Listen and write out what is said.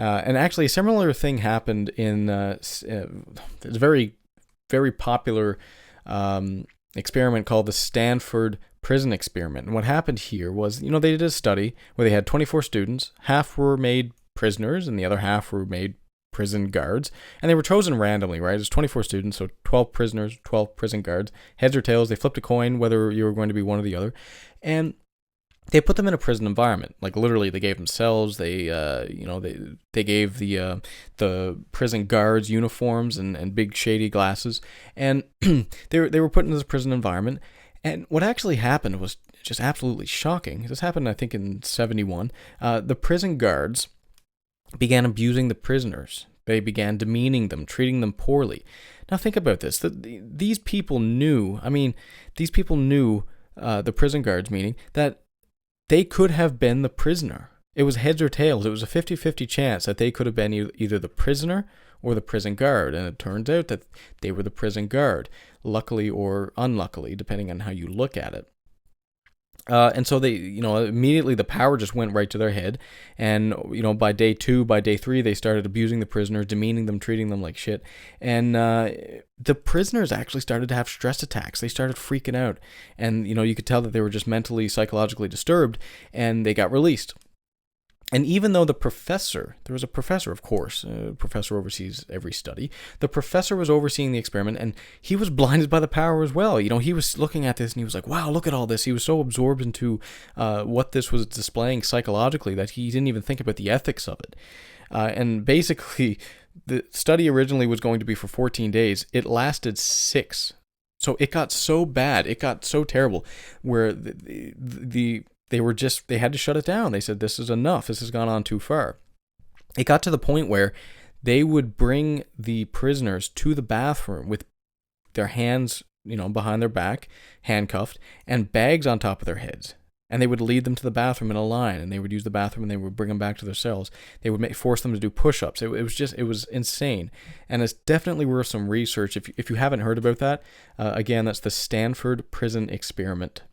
And actually, a similar thing happened in it's a very, very popular experiment called the Stanford prison experiment. And what happened here was, they did a study where they had 24 students. Half were made prisoners and the other half were made prison guards. And they were chosen randomly, right? It was 24 students, so 12 prisoners, 12 prison guards. Heads or tails, they flipped a coin whether you were going to be one or the other. And they put them in a prison environment. Like literally, they gave them cells. They gave the prison guards uniforms and big shady glasses, and they were put into this prison environment. And what actually happened was just absolutely shocking. This happened, I think, in 1971. The prison guards began abusing the prisoners. They began demeaning them, treating them poorly. Now think about this. These people knew. The prison guards, meaning that they could have been the prisoner. It was heads or tails. It was a 50-50 chance that they could have been either the prisoner or the prison guard. And it turns out that they were the prison guard, luckily or unluckily, depending on how you look at it. And so they, immediately the power just went right to their head. And, by day 2, by day 3, they started abusing the prisoners, demeaning them, treating them like shit. And the prisoners actually started to have stress attacks. They started freaking out. And, you could tell that they were just mentally, psychologically disturbed, and they got released. And even though there was a professor, of course, a professor oversees every study. The professor was overseeing the experiment, and he was blinded by the power as well. He was looking at this, and he was like, wow, look at all this. He was so absorbed into what this was displaying psychologically that he didn't even think about the ethics of it. And basically, the study originally was going to be for 14 days. It lasted 6. So it got so bad, it got so terrible, where they had to shut it down. They said, this is enough. This has gone on too far. It got to the point where they would bring the prisoners to the bathroom with their hands, behind their back, handcuffed, and bags on top of their heads. And they would lead them to the bathroom in a line, and they would use the bathroom, and they would bring them back to their cells. They would force them to do push-ups. It was insane. And it's definitely worth some research. If you haven't heard about that, again, that's the Stanford prison experiment.